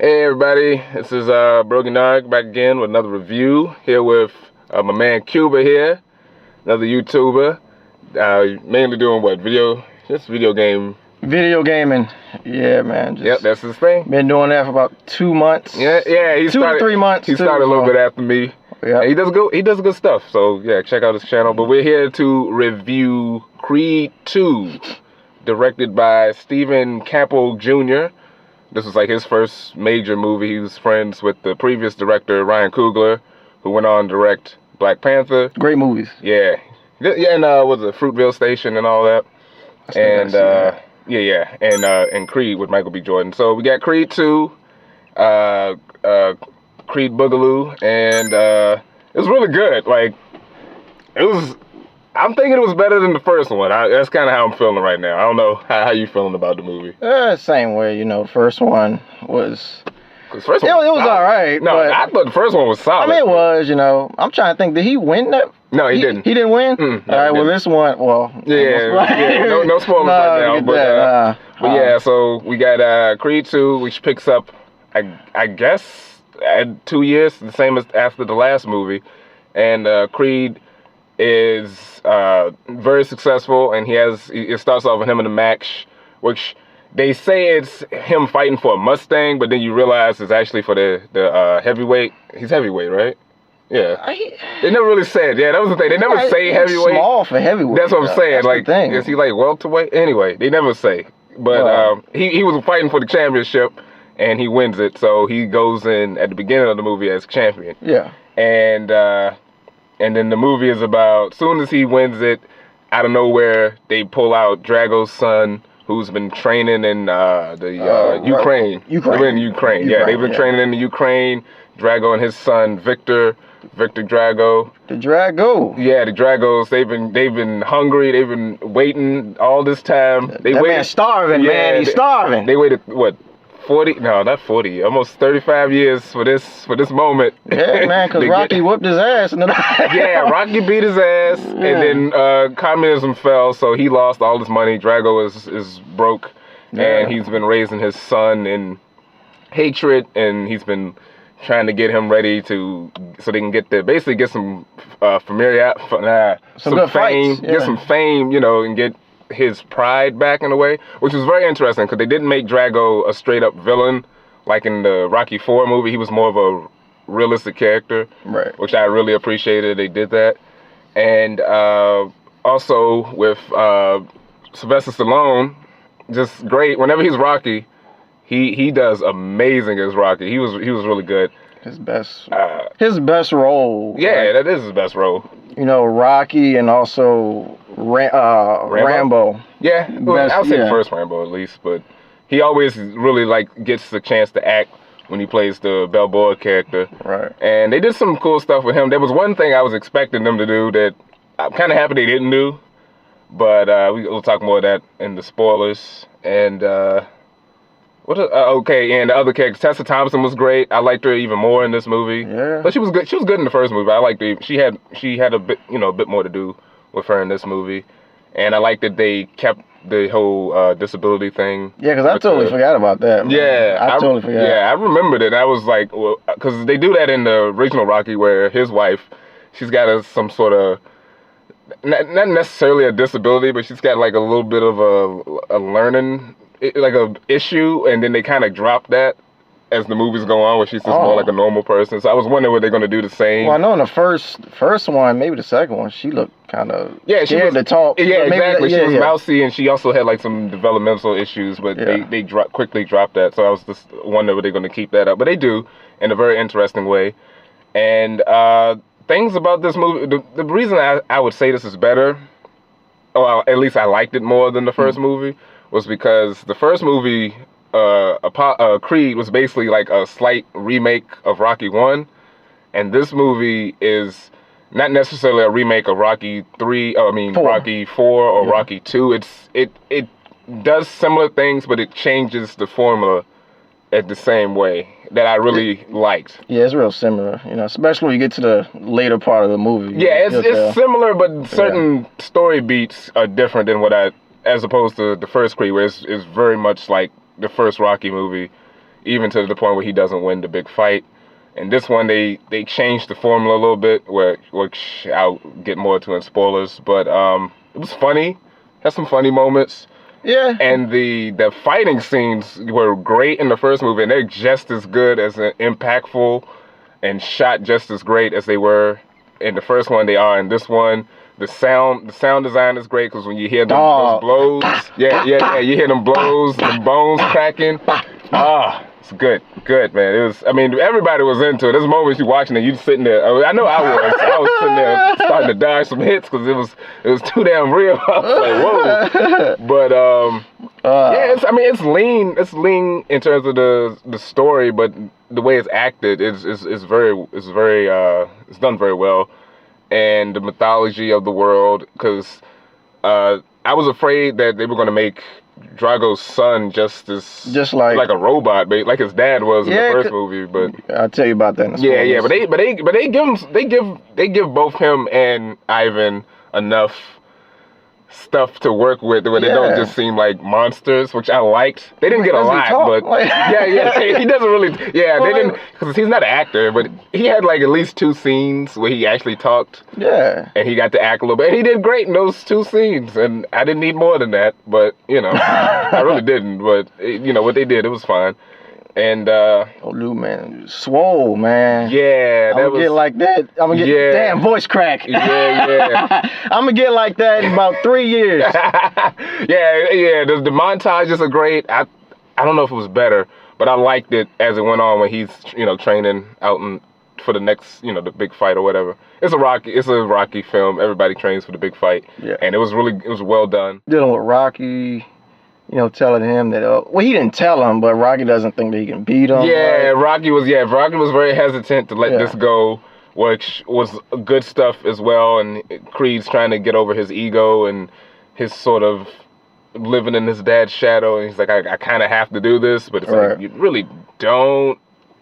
Hey everybody, this is BrogiNaric back again with another review. Here with my man Cuba here, another YouTuber. Mainly doing what? Video game. Video gaming. Yeah, man. Yep, that's his thing. Been doing that for about 2 months. Yeah, he started 2 to 3 months. He started a little bit after me. Yeah. He does good stuff. So yeah, check out his channel. But we're here to review Creed 2, directed by Stephen Campbell Jr. This was like his first major movie. He was friends with the previous director, Ryan Coogler, who went on to direct Black Panther. Great movies. Yeah, and was it Fruitvale Station and all that. And and Creed with Michael B. Jordan. So we got Creed 2, Creed Boogaloo, and it was really good. Like, I'm thinking it was better than the first one. That's kind of how I'm feeling right now. I don't know how you feeling about the movie. Same way, you know. First one was. It was all right. No, I thought the first one was solid. I mean, it was. You know, I'm trying to think. Did he win that? No, he didn't. He didn't win. No, all right. Well, this one. Well. Yeah. No spoilers right now. But yeah. So we got Creed 2, which picks up, I guess, at 2 years, the same as after the last movie, and Creed is very successul, and it starts off with him in a match, which they say it's him fighting for a Mustang, but then you realize it's actually for the heavyweight. He's heavyweight, right? Yeah. They never really said. Yeah, that was the thing. They never say heavyweight. Small for heavyweight. That's what I'm saying. That's like, is he like welterweight? Anyway, they never say. But he was fighting for the championship, and he wins it. So he goes in at the beginning of the movie as champion. Yeah. And then the movie is about, soon as he wins it, out of nowhere, they pull out Drago's son, who's been training in Ukraine. They're in Ukraine. Yeah, they've been training in the Ukraine. Drago and his son, Victor Drago. The Drago. Yeah, the Dragos. They've been hungry. They've been waiting all this time. That man's starving, man. He's starving. They waited, what? 40? No, not 40. Almost 35 years for this moment. Yeah, man, because Rocky whooped his ass. Yeah, Rocky beat his ass, and then communism fell, so he lost all his money. Drago is broke, and he's been raising his son in hatred, and he's been trying to get him ready so they can get some fame, get some fame, you know, and get his pride back in a way, which was very interesting because they didn't make Drago a straight up villain like in the Rocky IV movie. He was more of a realistic character, right? Which I really appreciated. They did that, and also with Sylvester Stallone, just great. Whenever he's Rocky, he does amazing as Rocky. He was really good. His best role. Yeah, that is his best role. You know, Rocky and also Rambo. Yeah, well, I would say the first Rambo at least, but he always really gets the chance to act when he plays the Balboa character. Right. And they did some cool stuff with him. There was one thing I was expecting them to do that I'm kind of happy they didn't do, but we'll talk more of that in the spoilers. And and the other characters, Tessa Thompson was great. I liked her even more in this movie. Yeah. But she was good. She was good in the first movie. I liked her. She had a bit, a bit more to do with her in this movie, and I liked that they kept the whole disability thing. Yeah, because I totally forgot about that. Man. Yeah, I totally forgot. Yeah, I remembered it. I was like, well, because they do that in the original Rocky, where his wife, she's got some sort of not necessarily a disability, but she's got like a little bit of a learning issue, and then they kind of drop that as the movies go on, where she's just more like a normal person. So I was wondering were they going to do the same. Well, I know in the first one, maybe the second one, she looked kind of scared to talk. Yeah, exactly. She was mousy, and she also had like some developmental issues, but they quickly dropped that. So I was just wondering were they going to keep that up, but they do in a very interesting way. And things about this movie, the reason I would say this is better, or at least I liked it more than the first movie, was because the first movie, Creed, was basically like a slight remake of Rocky 1, and this movie is not necessarily a remake of Rocky 3, Rocky 4 or Rocky 2. It does similar things, but it changes the formula at the same way that I really liked. Yeah, it's real similar, especially when you get to the later part of the movie. Yeah, it's similar, but certain story beats are different than as opposed to the first Creed, where it's very much like the first Rocky movie. even to the point where he doesn't win the big fight. And this one, they changed the formula a little bit, which I'll get more to in spoilers. But it was funny, had some funny moments. Yeah. And the fighting scenes were great in the first movie, and they're just as good as impactful and shot just as great as they were in the first one. They are in this one. The sound design is great because when you hear those blows, you hear them blows, the bones cracking. It's good, man. It was. I mean, everybody was into it. There's moments you watching it, you sitting there. I know I was. I was sitting there starting to dodge some hits because it was too damn real. I was like, whoa. But it's lean. It's lean in terms of the story, but the way it's acted is done very well, and the mythology of the world. Because I was afraid that they were going to make Drago's son just like a robot, like his dad was in the first movie. But I'll tell you about that in a second. But they give both him and Ivan enough stuff to work with where they don't just seem like monsters, which I liked. They didn't get a lot, but he doesn't really. Yeah, they didn't, because he's not an actor, but he had like at least 2 scenes where he actually talked. Yeah, and he got to act a little bit, and he did great in those 2 scenes. And I didn't need more than that, but I really didn't. But what they did, it was fine. And Lou, man, swole, man. Yeah, I'm gonna get like that. I'm gonna get damn voice crack. Yeah. I'm gonna get like that in about 3 years. Yeah. The montages are great. I don't know if it was better, but I liked it as it went on when he's training out for the next the big fight or whatever. It's a Rocky film. Everybody trains for the big fight. Yeah. And it was well done. Dealing with Rocky. Telling him that, he didn't tell him, but Rocky doesn't think that he can beat him. Yeah, right? Rocky was very hesitant to let this go, which was good stuff as well. And Creed's trying to get over his ego and his sort of living in his dad's shadow. And he's like, I kind of have to do this, but it's like, you really don't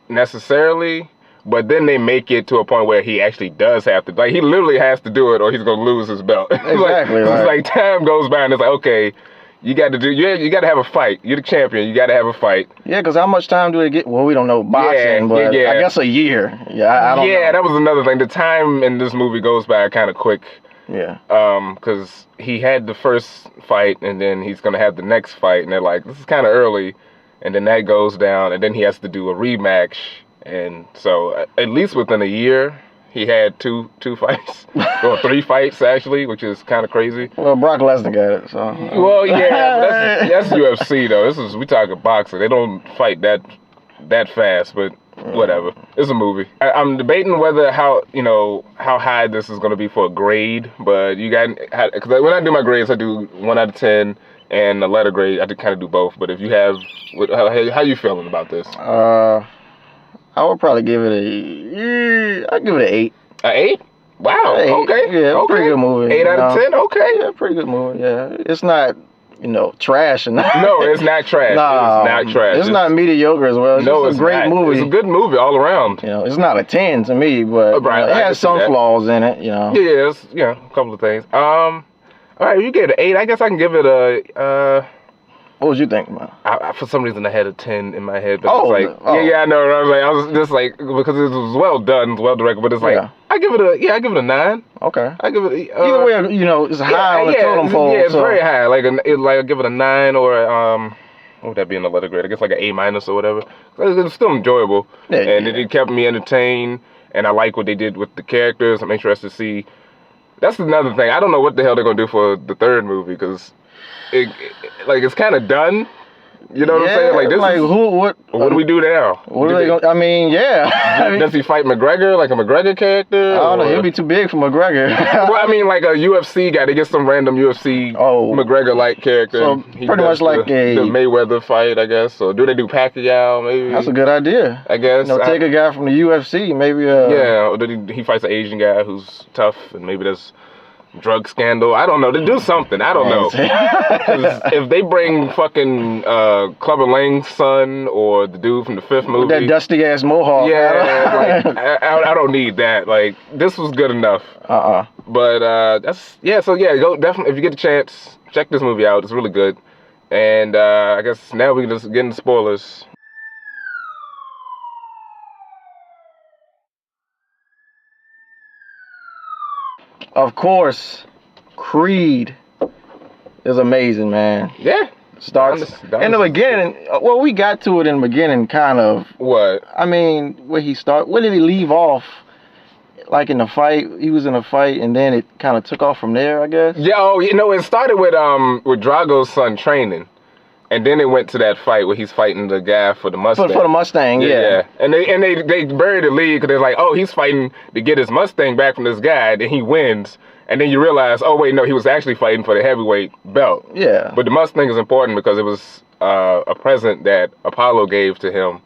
necessarily. But then they make it to a point where he actually does have to. Like, he literally has to do it or he's going to lose his belt. Exactly, It's like time goes by and it's like, okay, you got to have a fight. You're the champion. You got to have a fight. Yeah, because how much time do they get? Well, we don't know boxing, but I guess a year. I don't know. Yeah, that was another thing. The time in this movie goes by kind of quick. Yeah. Because he had the first fight, and then he's going to have the next fight, and they're like, this is kind of early. And then that goes down, and then he has to do a rematch. And so at least within a year, he had two fights, or 3 fights actually, which is kind of crazy. Well, Brock Lesnar got it, so. Well, yeah, but that's UFC though. We talking boxing. They don't fight that fast, but whatever. It's a movie. I'm debating whether how high this is going to be for a grade, but because when I do my grades, I do 1 out of 10 and a letter grade. I kind of do both. But if you have, how you feeling about this? I would probably give it I'd give it an 8. An 8? Wow. 8. Okay. Yeah, pretty good movie. 8 out of 10. Okay. Yeah, pretty good movie. Yeah, it's not trash and no, it's not trash. Nah, it's not trash. It's not mediocre as well. It's a great movie. It's a good movie all around. It's not a 10 to me, but it has some flaws in it. Yeah, it's a couple of things. All right, you get an 8. I guess I can give it a. What was you thinking about? For some reason, I had a 10 in my head, but I know. I was just like, because it was well done, well directed, but it's like, I give it a 9. Okay. I give it either way, it's high on the totem pole. Yeah, it's very high. I give it a 9 or what would that be in the letter grade? I guess like an A- or whatever. It's still enjoyable, it kept me entertained, and I like what they did with the characters. I'm interested to see. That's another thing. I don't know what the hell they're gonna do for the 3rd movie because. It's kind of done. You know what I'm saying? Like this. Like what do we do now? What are they going? I mean, does he fight McGregor like a McGregor character? I don't know. He'll be too big for McGregor. Well, I mean, like a UFC guy. They get some random UFC McGregor-like character. So pretty much like the Mayweather fight, I guess. Or do they do Pacquiao? Maybe. That's a good idea. I guess. Take a guy from the UFC, maybe. Or he fights an Asian guy who's tough, and maybe there's. Drug scandal. I don't know. They do something. I don't know. 'Cause if they bring fucking Clubber Lang's son or the dude from the 5th movie, with that dusty ass mohawk. Yeah, I don't need that. Like this was good enough. But go definitely if you get a chance, check this movie out. It's really good. And I guess now we can just get into spoilers. Of course, Creed is amazing, man. Yeah. Starts in the beginning. Well, we got to it in the beginning, kind of. What? I mean, where did he leave off? Like in the fight, he was in a fight, and then it kind of took off from there, I guess. Yeah, oh, you know, it started with Drago's son training, and then it went to that fight where he's fighting the guy for the Mustang. For the Mustang, yeah. And they buried the lead because they're like, oh, he's fighting to get his Mustang back from this guy, then he wins, and then you realize, oh wait, no, he was actually fighting for the heavyweight belt. Yeah. But the Mustang is important because it was a present that Apollo gave to him,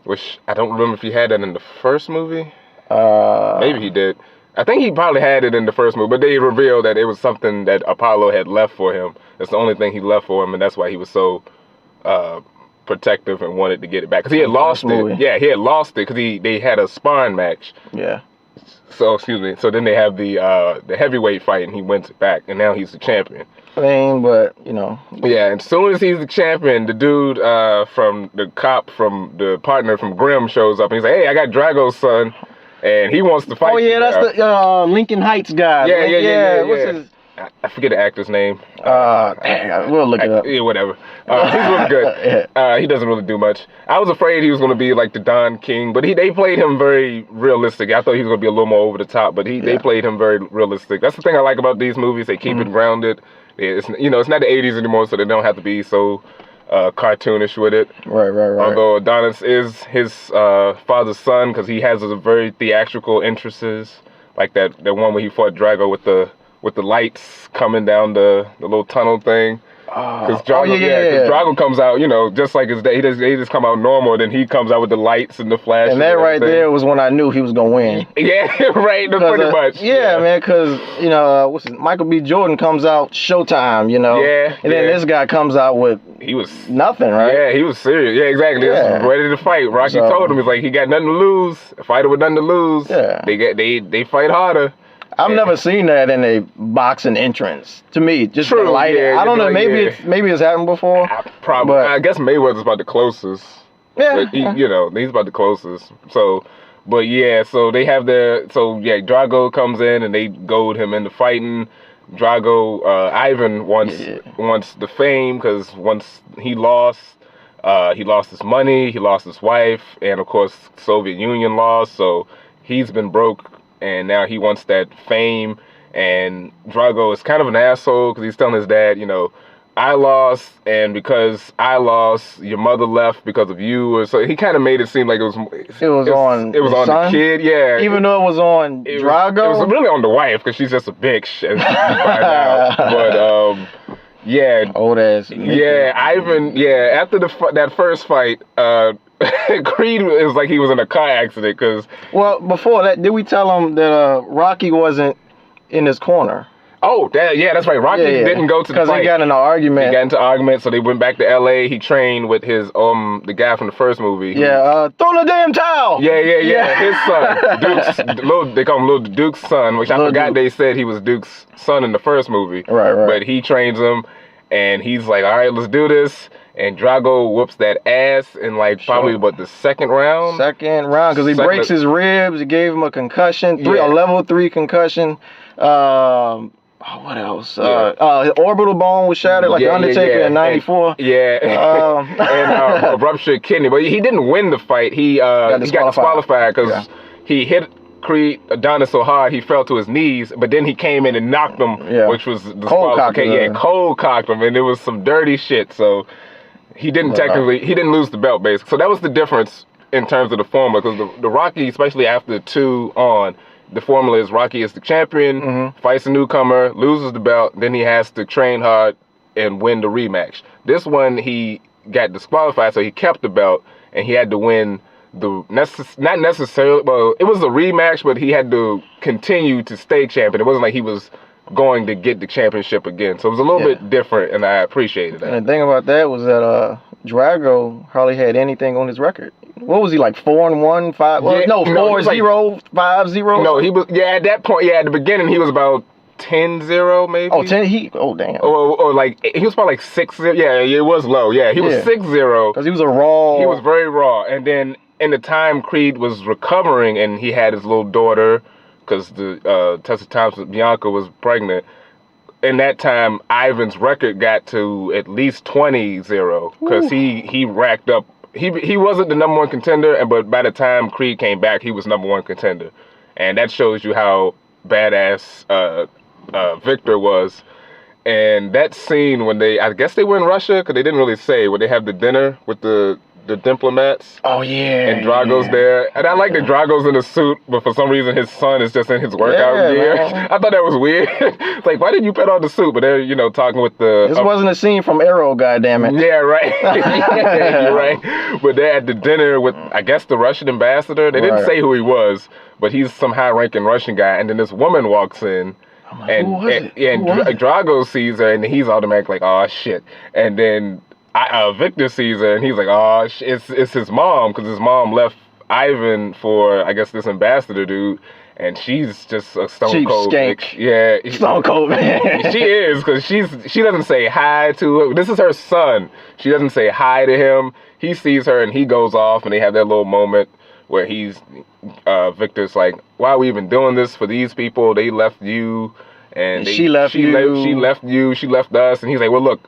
which I don't remember if he had that in the first movie. Maybe he did. I think he probably had it in the first movie, but they revealed that it was something that Apollo had left for him. It's the only thing he left for him, and that's why he was so protective and wanted to get it back. Because he had lost it. Yeah, he had lost it because they had a sparring match. Yeah. So, excuse me. So then they have the heavyweight fight, and he wins it back, and now he's the champion. I mean, but, you know. Yeah, and as soon as he's the champion, the dude from the cop, from the partner from Grimm shows up, and he's like, hey, I got Drago's son. And he wants to fight. Oh yeah, that's the Lincoln Heights guy. Yeah. What's his? I forget the actor's name. We'll look it up. Yeah, whatever. He's really good. He doesn't really do much. I was afraid he was going to be like the Don King, but they played him very realistic. I thought he was going to be a little more over the top, but they played him very realistic. That's the thing I like about these movies. They keep it grounded. It's it's not the 80s anymore, so they don't have to be so cartoonish with it. Right. Although Adonis is his father's son because he has a very theatrical interests, like that one where he fought Drago with the lights coming down the little tunnel thing. Because Drago comes out, just like his dad. He just come out normal, then he comes out with the lights and the flash. And that right there was when I knew he was gonna win. Yeah, right. Pretty much. Yeah, man. Because Michael B. Jordan comes out Showtime. Yeah. And then this guy comes out with nothing, right? Yeah, he was serious. Yeah, exactly. Yeah. Ready to fight. Rocky told him, he's like, he got nothing to lose. A fighter with nothing to lose. Yeah. They fight harder. I've never seen that in a boxing entrance. To me, just the lighting. I don't know. Maybe it's happened before. Probably. I guess Mayweather's about the closest. Yeah. But he's about the closest. So, but yeah. So they have Drago comes in and they goad him into fighting. Drago, Ivan wants the fame because once he lost his money, he lost his wife, and of course Soviet Union lost. So he's been broke. And now he wants that fame, and Drago is kind of an asshole because he's telling his dad, I lost, and because I lost, your mother left because of you, or so he kind of made it seem like it was on the kid, yeah. Even though it was on Drago, it was really on the wife because she's just a bitch, as you find out. But yeah, old ass. Yeah, Ivan. Yeah, after that first fight, Creed is like he was in a car accident because. Well, before that, did we tell him that Rocky wasn't in his corner? Oh, that's right. Rocky didn't go to the fight. Because they got in an argument. They got into an argument, so they went back to L.A. He trained with his the guy from the first movie. Yeah, throw the damn towel. Yeah. His son, Duke's. They call him Little Duke's son, which I forgot they said he was Duke's son in the first movie. Right. But he trains him, and he's like, all right, let's do this. And Drago whoops that ass in probably the second round. Second round, because he breaks his ribs. He gave him a concussion, a level 3 concussion. What else? His orbital bone was shattered, like Undertaker in '94. And ruptured kidney. But he didn't win the fight. He got disqualified because he hit Creed Adonis so hard he fell to his knees, but then he came in and knocked him, which was disqualification. Cold cocked him, and it was some dirty shit. So. He didn't he didn't lose the belt, basically. So that was the difference in terms of the formula, because the Rocky, especially after 2 on, the formula is Rocky is the champion, fights a newcomer, loses the belt, then he has to train hard and win the rematch. This one, he got disqualified, so he kept the belt, and he had to win not necessarily, well, it was a rematch, but he had to continue to stay champion. It wasn't like he was going to get the championship again. So it was a little bit different, and I appreciated that. And the thing about that was that Drago hardly had anything on his record. What was he, like 4-1, 5? Well, no, 4-0, 5-0? No, he was, at that point, at the beginning, he was about 10-0 maybe. Oh, 10, oh, damn. Or like, he was probably like 6-0. Yeah, it was low. Yeah, he was 6-0. Because he was a raw. He was very raw. And then in the time Creed was recovering and he had his little daughter, because the Tessa Thompson, Bianca was pregnant. In that time, Ivan's record got to at least 20-0 because he racked up. He wasn't the number one contender, but by the time Creed came back, he was number one contender, and that shows you how badass Victor was. And that scene when I guess they were in Russia because they didn't really say, when they have the dinner with the diplomats. Oh yeah. And Drago's there, and I like that Drago's in a suit, but for some reason his son is just in his workout gear. Man. I thought that was weird. It's like, why didn't you put on the suit? But they're talking with the. This wasn't a scene from Arrow, goddammit. Yeah, right. You're right. But they're at the dinner with, I guess, the Russian ambassador. They didn't say who he was, but he's some high-ranking Russian guy. And then this woman walks in. Like, and Drago sees her, and he's automatically like, oh shit. And then Victor sees her, and he's like, oh, it's his mom, because his mom left Ivan for, I guess, this ambassador dude, and she's just a stone cold skank. Yeah, stone cold man. She is, because she doesn't say hi to him. This is her son. She doesn't say hi to him. He sees her, and he goes off, and they have that little moment where Victor's like, why are we even doing this for these people? They left you, and she left you. She left you. She left us, and he's like, well, look,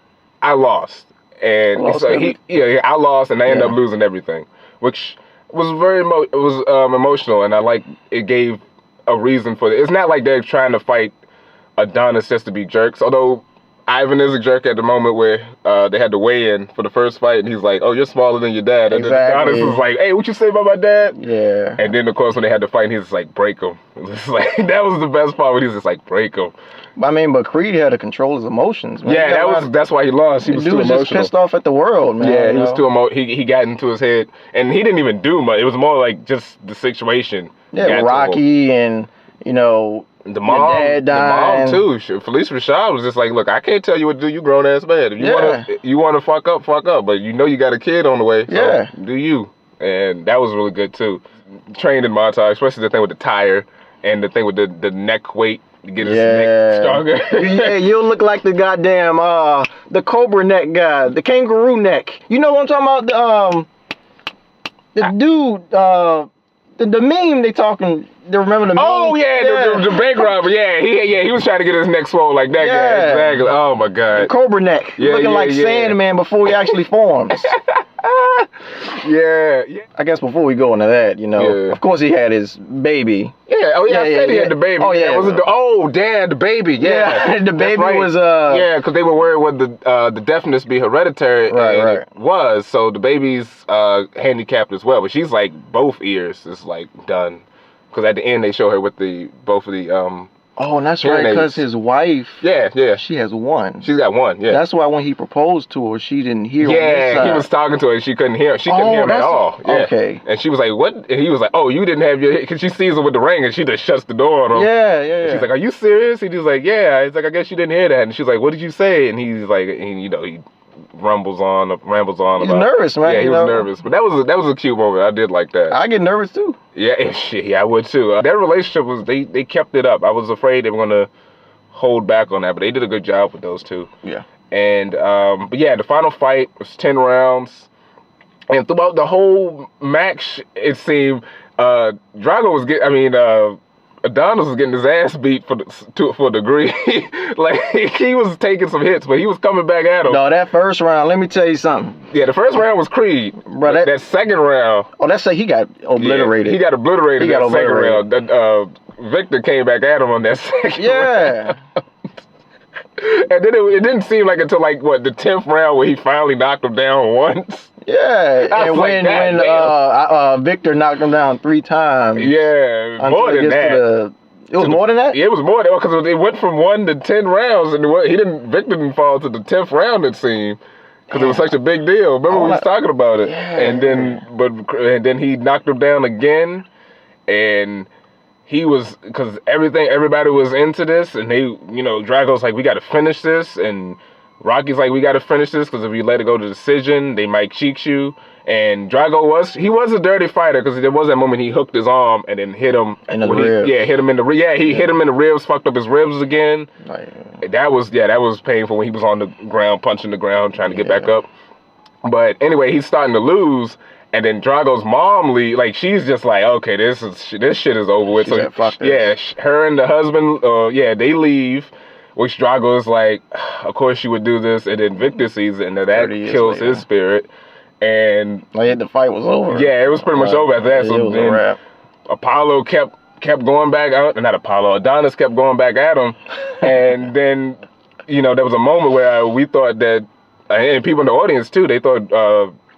I lost. And I lost, and I ended up losing everything, which was very emotional, and I like it gave a reason for it. It's not like they're trying to fight Adonis just to be jerks, although Ivan is a jerk at the moment where they had to weigh in for the first fight, and he's like, oh, you're smaller than your dad. And then Adonis was like, hey, what you say about my dad? Yeah. And then, of course, when they had to fight, he's just like, break him. Like, that was the best part when he was just like, break him. I mean, but Creed had to control his emotions, man. Yeah, that's why he lost. He was too emotional. Just pissed off at the world, man. Yeah, he was too emotional. He got into his head, and he didn't even do much. It was more like just the situation. Yeah, Rocky and, the mom, dad dying. The mom too. Felice Rashad was just like, look, I can't tell you what to do, you grown ass man. If you want to fuck up, but you got a kid on the way. So do you? And that was really good too. Trained in montage, especially the thing with the tire and the thing with the neck weight to get his neck stronger. Yeah, you'll look like the goddamn the cobra neck guy, the kangaroo neck. You know what I'm talking about? The dude, the meme they talking. Remember the meme? Oh yeah, the bank robber. Yeah, he was trying to get his neck swole like that guy. Exactly. Oh my god. The cobra neck. Looking like Sandman before he actually forms. Yeah. I guess before we go into that, of course he had his baby. Yeah. Oh yeah. I said he had the baby. Oh yeah. The baby. Yeah. The baby was because they were worried would the deafness be hereditary. Right. It was. So the baby's handicapped as well, but she's like both ears is like done. Because at the end they show her with both of the Oh, and that's right, because his wife, she has one. She's got one, yeah. That's why when he proposed to her, she didn't hear him. Yeah, he was talking to her and she couldn't hear him. She couldn't hear him at all. Yeah. Okay. And she was like, what? And he was like, oh, you didn't have your, because she sees him with the ring and she just shuts the door on him. Yeah. And she's like, are you serious? And he's like, yeah. He's like, I guess you didn't hear that. And she's like, what did you say? And he's like, he rambles on. He's nervous, man. Yeah, he was nervous. But that was a cute moment. I did like that. I get nervous too. Yeah, shit, I would too. That relationship was, they kept it up. I was afraid they were going to hold back on that, but they did a good job with those two. Yeah. And, but yeah, the final fight was 10 rounds. And throughout the whole match, it seemed, Drago was Adonis was getting his ass beat for a degree. Like, he was taking some hits, but he was coming back at him. No, that first round, let me tell you something. Yeah, the first round was Creed. Bro, that second round. Oh, that's like he got obliterated. Yeah, he got obliterated that second round. Victor came back at him on that second round. And then it didn't seem like until the 10th round where he finally knocked him down once. Yeah, and when Victor knocked him down 3 times. Yeah, more than that. It was more than that? Yeah, it was more than that because it went from 1 to 10 rounds, and Victor didn't fall to the 10th round, it seemed. Because it was such a big deal. Remember we was talking about it. Yeah. And then he knocked him down again, and he was, because everybody was into this, and they, Drago's like, we got to finish this, and Rocky's like, we got to finish this, because if you let it go to decision, they might cheat you. And Drago was a dirty fighter, because there was that moment he hooked his arm and then hit him in the ribs. Hit him in the ribs. Yeah, he hit him in the ribs, fucked up his ribs again. Right. That was painful when he was on the ground, punching the ground, trying to get back up. But anyway, he's starting to lose, And then Drago's mom like she's just like, okay, this shit is over with. She said, fuck this. Her and the husband, they leave. Which Drago is like, of course you would do this. And then Victor sees it, and that kills his spirit. And the fight was over. Yeah, it was pretty much over after that. So then Apollo kept going back out, not Apollo. Adonis kept going back at him, and then there was a moment where we thought that, and people in the audience too, they thought.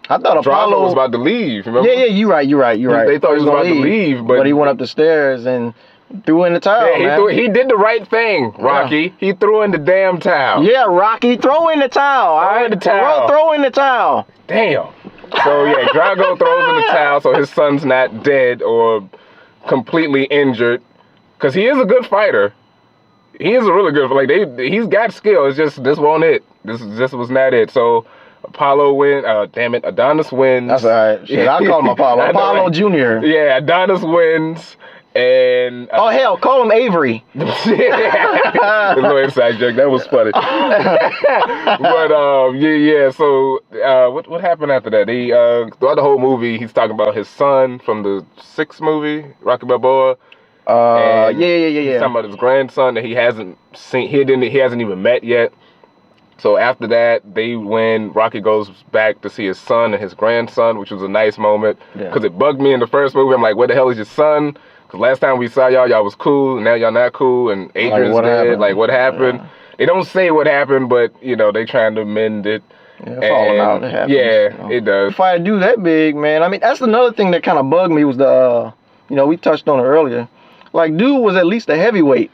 I thought Apollo was about to leave. Remember? Yeah, you're right. They thought he was about to leave, but he went up the stairs and threw in the towel. Yeah, he did the right thing, Rocky. Yeah. He threw in the damn towel. Yeah, Rocky, throw in the towel. Throw in the towel. Damn. So yeah, Drago throws in the towel so his son's not dead or completely injured, because he is a good fighter. He is a really good. He's got skill. It's just this wasn't it. This was not it. So. Apollo wins. Adonis wins. That's all right. Shit, I call him Apollo. Apollo Jr. Yeah, Adonis wins. And oh hell, call him Avery. There's no inside joke. That was funny. But yeah. So what happened after that? Throughout the whole movie, he's talking about his son from the 6th movie, Rocky Balboa. Yeah. He's talking about his grandson that he hasn't seen. He hasn't even met yet. So after that, they win. Rocky goes back to see his son and his grandson, which was a nice moment. Because it bugged me in the first movie. I'm like, where the hell is your son? Because last time we saw y'all was cool. And now y'all not cool. And Adrian's dead. Like, what happened? Yeah. They don't say what happened, but, they trying to mend it. Yeah, falling out. It happens. Yeah, it does. If I do that big, man. I mean, that's another thing that kind of bugged me was the, we touched on it earlier. Like, dude was at least a heavyweight.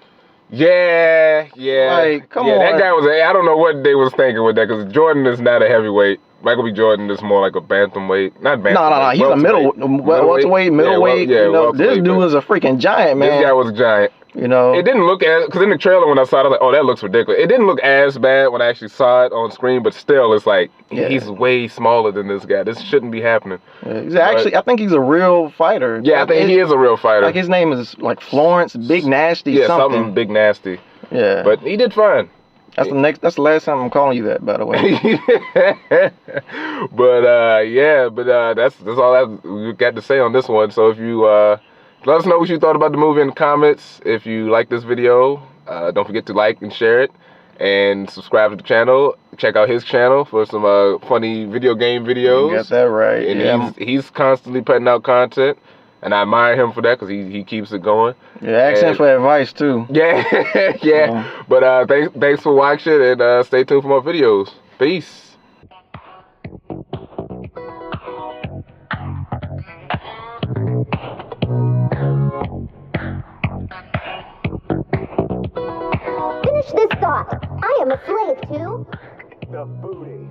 Yeah. Like, come on. That guy was. I don't know what they was thinking with that, because Jordan is not a heavyweight. Michael B. Jordan is more like a bantamweight. Not bantamweight. No. He's a welterweight, middleweight. This dude is a freaking giant, man. This guy was a giant. It didn't look because in the trailer when I saw it, I was like, oh, that looks ridiculous. It didn't look as bad when I actually saw it on screen, but still, it's like he's way smaller than this guy. This shouldn't be happening. Yeah, I think he's a real fighter. Yeah, I think he is a real fighter. Like his name is like Florence Big Nasty. Yeah, something Big Nasty. Yeah, but he did fine. That's the last time I'm calling you that, by the way. But that's all we got to say on this one. So if you let us know what you thought about the movie in the comments. If you like this video, don't forget to like and share it, and subscribe to the channel. Check out his channel for some funny video game videos. You got that right. And he's constantly putting out content. And I admire him for that, because he keeps it going. Yeah, ask him for advice too. Yeah. But thanks for watching, and stay tuned for more videos. Peace. Finish this thought. I am a slave to the booty.